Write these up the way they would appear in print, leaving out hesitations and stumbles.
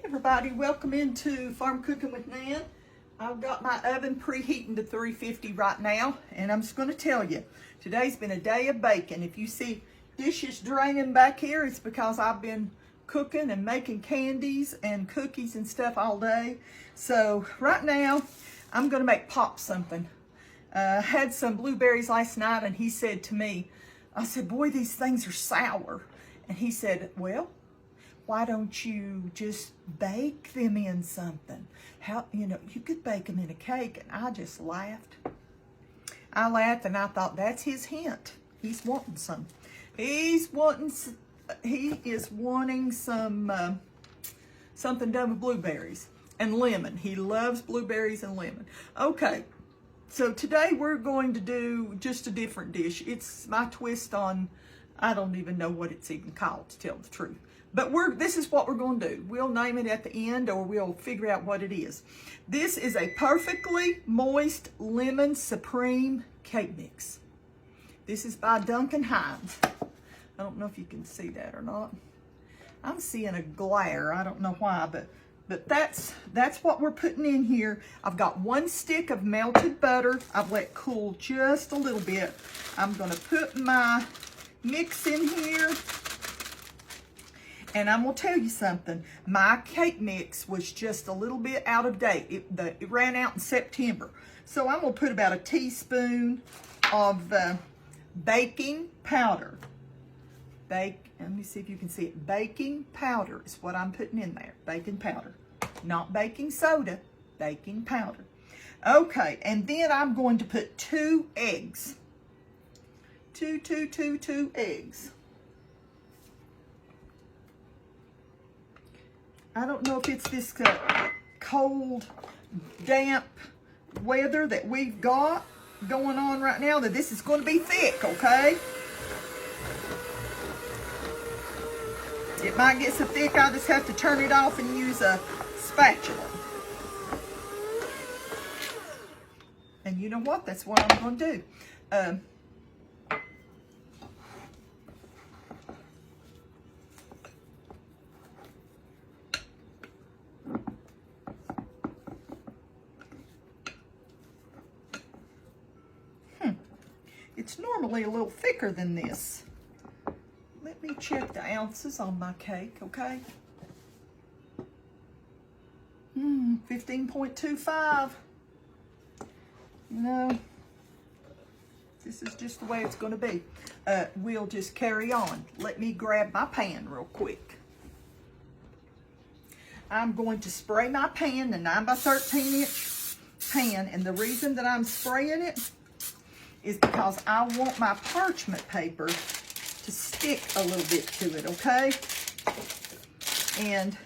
Everybody, welcome into Farm Cooking with Nan. I've got my oven preheating to 350 right now, and I'm just going to tell you, today's been a day of baking. If you see dishes draining back here, it's because I've been cooking and making candies and cookies and stuff all day. So right now, I'm going to make Pop something. Had some blueberries last night, and he said to me, I said, boy, these things are sour. And he said, well, why don't you just bake them in something? You could bake them in a cake. And I just laughed. I laughed and I thought, that's his hint. He's wanting some. He is wanting some, something done with blueberries and lemon. He loves blueberries and lemon. Okay, so today we're going to do just a different dish. It's my twist on, I don't even know what it's even called, to tell the truth. But this is what we're going to do. We'll name it at the end, or we'll figure out what it is. This is a perfectly moist lemon supreme cake mix. This is by Duncan Hines. I don't know if you can see that or not. I'm seeing a glare. I don't know why, but that's what we're putting in here. I've got 1 stick of melted butter. I've let cool just a little bit. I'm going to put my mix in here. And I'm going to tell you something. My cake mix was just a little bit out of date. It ran out in September. So I'm going to put about a teaspoon of baking powder. Let me see if you can see it. Baking powder is what I'm putting in there. Baking powder. Not baking soda. Baking powder. Okay, and then I'm going to put 2 eggs. Two eggs. I don't know if it's this cold, damp weather that we've got going on right now, that this is going to be thick, okay? It might get so thick I'll just have to turn it off and use a spatula. And you know what? That's what I'm going to do. It's normally a little thicker than this. Let me check the ounces on my cake, okay? 15.25. You know, this is just the way it's going to be. We'll just carry on. Let me grab my pan real quick. I'm going to spray my pan, the 9x13 inch pan, and the reason that I'm spraying it is because I want my parchment paper to stick a little bit to it, okay? And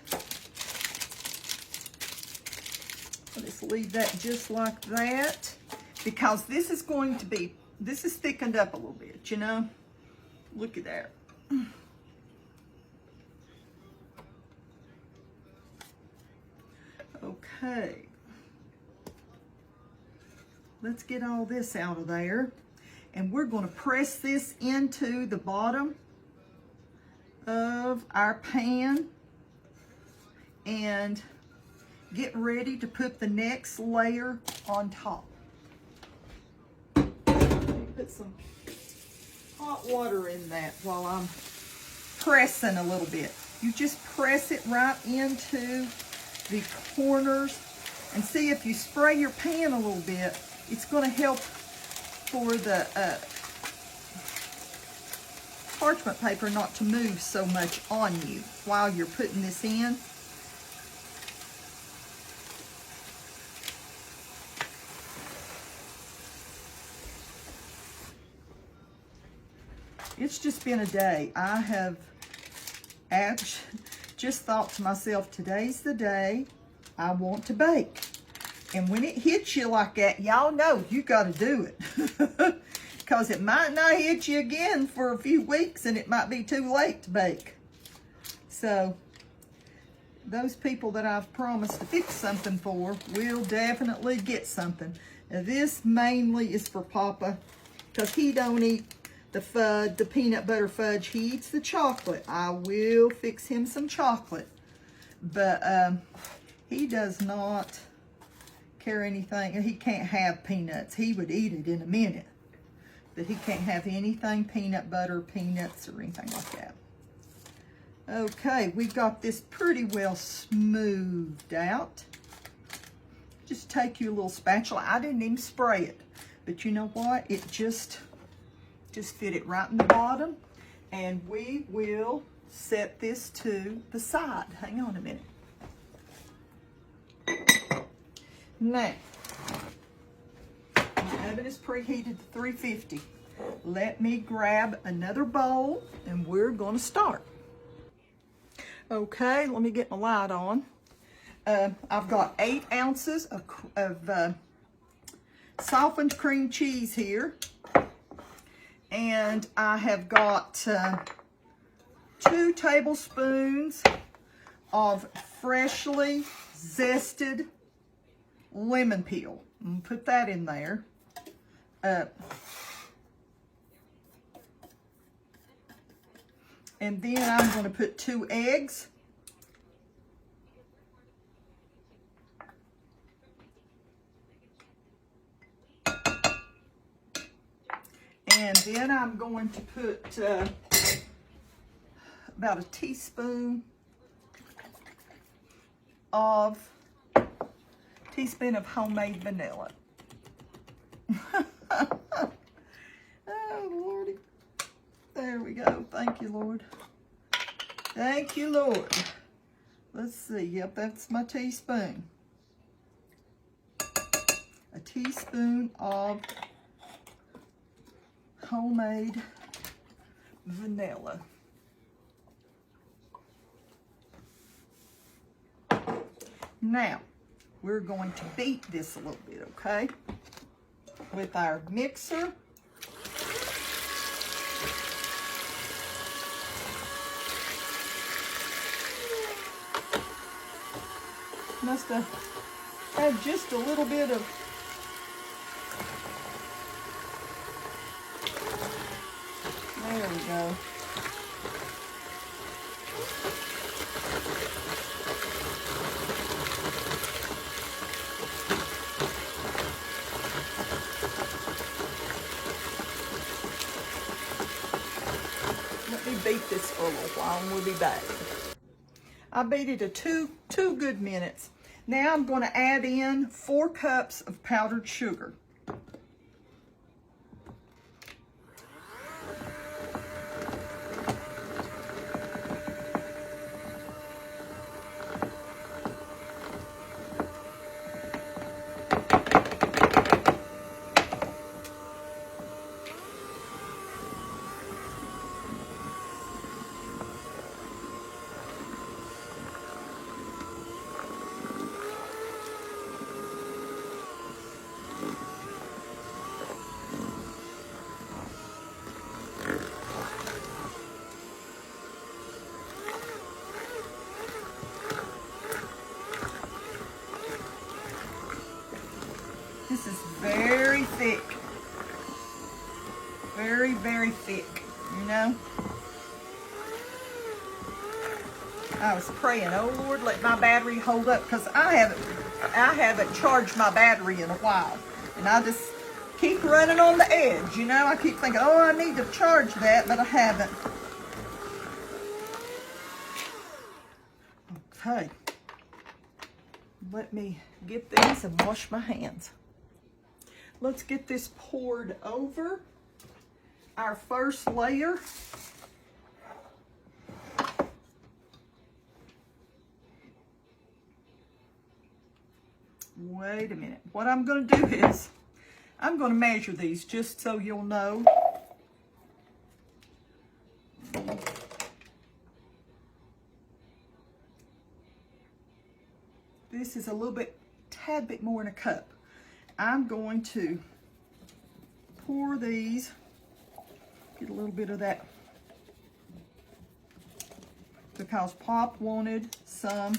I'll just leave that just like that, because this is thickened up a little bit, you know? Look at that. Okay. Let's get all this out of there. And we're going to press this into the bottom of our pan and get ready to put the next layer on top. Let me put some hot water in that while I'm pressing a little bit. You just press it right into the corners, and see, if you spray your pan a little bit, it's going to help for the parchment paper not to move so much on you while you're putting this in. It's just been a day. I have just thought to myself, today's the day I want to bake. And when it hits you like that, y'all know you got to do it. Because it might not hit you again for a few weeks, and it might be too late to bake. So those people that I've promised to fix something for will definitely get something. Now, this mainly is for Papa, because he don't eat the fudge, the peanut butter fudge. He eats the chocolate. I will fix him some chocolate. but he does not care anything. He can't have peanuts. He would eat it in a minute, but he can't have anything peanut butter, peanuts, or anything like that. Okay, we got this pretty well smoothed out. Just take your little spatula. I didn't even spray it, but you know what? It just fit it right in the bottom, and we will set this to the side. Hang on a minute. Now, the oven is preheated to 350. Let me grab another bowl, and we're going to start. Okay, let me get my light on. I've got 8 ounces of softened cream cheese here. And I have got 2 tablespoons of freshly zested lemon peel. I'm going to put that in there. And then I'm going to put 2 eggs. And then I'm going to put about a teaspoon of homemade vanilla. Oh, Lordy. There we go. Thank you, Lord. Thank you, Lord. Let's see. Yep, that's my teaspoon. A teaspoon of homemade vanilla. Now, we're going to beat this a little bit, okay? With our mixer. Must have had just a little bit of there we go. Let me beat this for a little while and we'll be back. I beat it to two good minutes. Now I'm going to add in 4 cups of powdered sugar. This is very thick. Very, very thick, you know. I was praying, oh Lord, let my battery hold up, because I haven't charged my battery in a while. And I just keep running on the edge, you know. I keep thinking, oh, I need to charge that, but I haven't. Okay. Let me get this and wash my hands. Let's get this poured over our first layer. Wait a minute. What I'm going to do is I'm going to measure these just so you'll know. This is a little bit, tad bit more in a cup. I'm going to pour these, get a little bit of that, because Pop wanted some,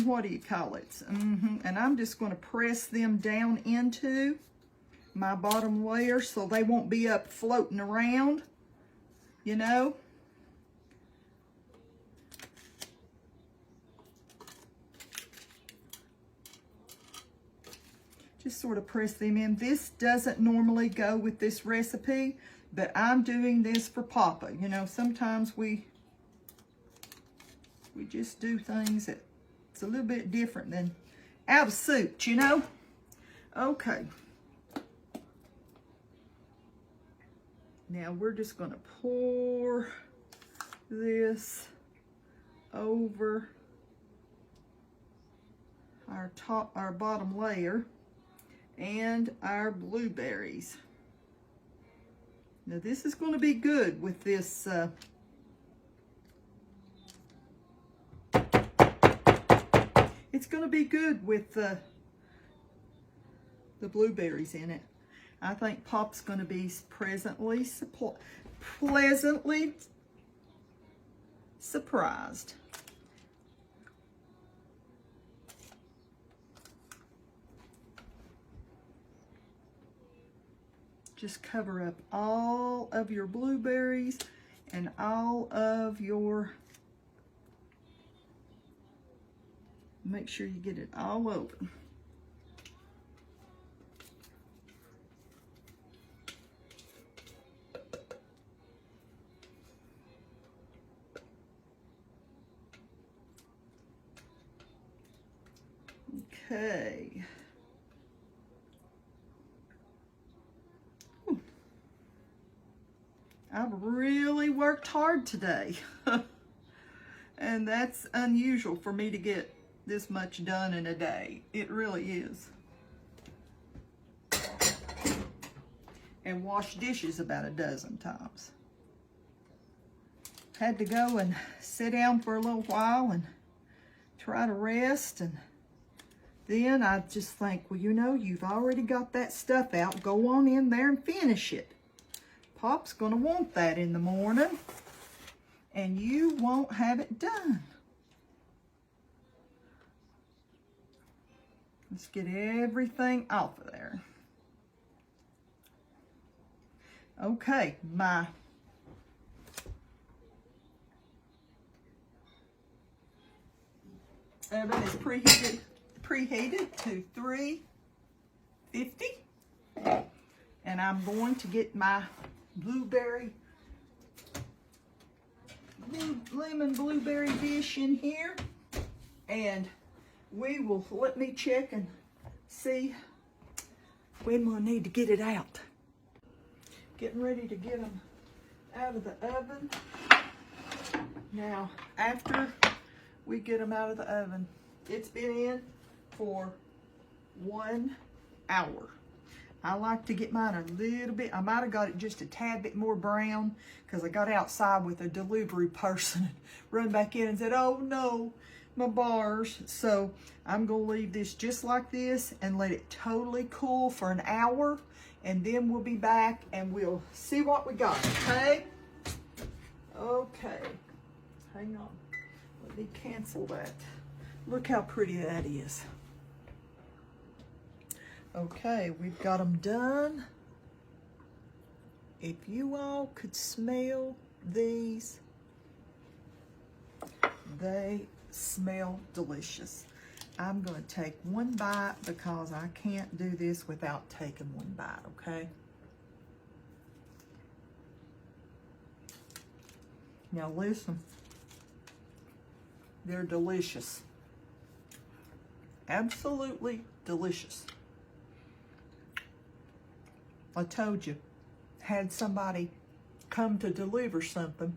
what do you call it? And I'm just going to press them down into my bottom layer so they won't be up floating around, you know. Just sort of press them in. This doesn't normally go with this recipe, but I'm doing this for Papa. You know, sometimes we just do things that it's a little bit different than out of soup, you know? Okay. Now we're just going to pour this over our bottom layer and our blueberries. Now this is going to be good with this it's going to be good with the blueberries in it. I think Pop's going to be pleasantly surprised. Just cover up all of your blueberries and all of your, make sure you get it all over. Okay. I've really worked hard today. And that's unusual for me to get this much done in a day. It really is. And wash dishes about a dozen times. Had to go and sit down for a little while and try to rest, and then I just think, well, you know, you've already got that stuff out. Go on in there and finish it. Pop's going to want that in the morning, and you won't have it done. Let's get everything off of there. Okay, my oven is preheated to 350, and I'm going to get my lemon blueberry dish in here, and let me check and see when we'll need to get it out. Getting ready to get them out of the oven. Now, after we get them out of the oven, it's been in for 1 hour. I like to get mine a little bit, I might have got it just a tad bit more brown because I got outside with a delivery person and run back in and said, oh no, my bars. So I'm going to leave this just like this and let it totally cool for an hour, and then we'll be back and we'll see what we got, okay? Okay, hang on. Let me cancel that. Look how pretty that is. Okay, we've got them done. If you all could smell these, they smell delicious. I'm going to take one bite because I can't do this without taking one bite, okay? Now listen, they're delicious. Absolutely delicious. I told you, had somebody come to deliver something,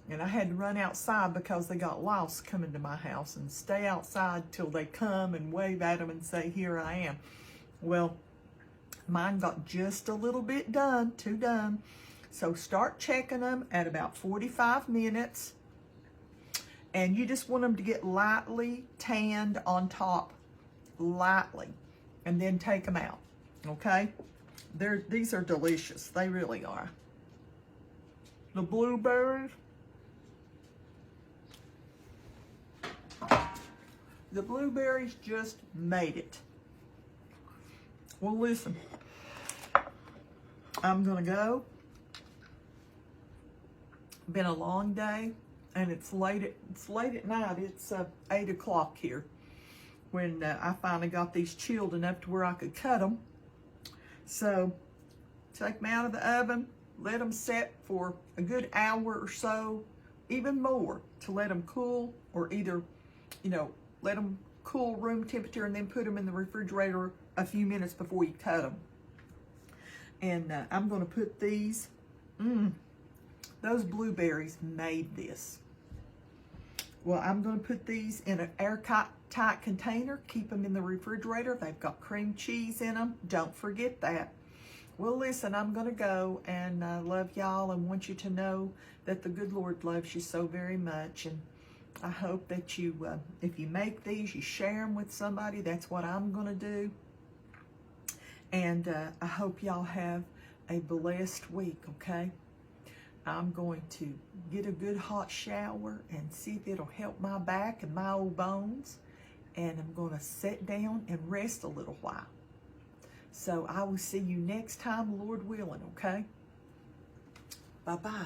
and I had to run outside because they got lost coming to my house, and stay outside till they come and wave at them and say, here I am. Well, mine got just a little bit done, too done. So start checking them at about 45 minutes. And you just want them to get lightly tanned on top, lightly, and then take them out, okay? These are delicious. They really are. The blueberries. The blueberries just made it. Well, listen. I'm going to go. Been a long day, and it's late at night. It's 8 o'clock here. when I finally got these chilled enough to where I could cut them. So take them out of the oven, let them set for a good hour or so, even more, to let them cool, or either, let them cool room temperature and then put them in the refrigerator a few minutes before you cut them. And I'm going to put these, those blueberries made this. Well, I'm going to put these in an airtight container, keep them in the refrigerator. They've got cream cheese in them. Don't forget that. Well, listen, I'm going to go, and love y'all and want you to know that the good Lord loves you so very much. And I hope that you, if you make these, you share them with somebody. That's what I'm going to do. And I hope y'all have a blessed week, okay? I'm going to get a good hot shower and see if it'll help my back and my old bones. And I'm going to sit down and rest a little while. So I will see you next time, Lord willing, okay? Bye-bye.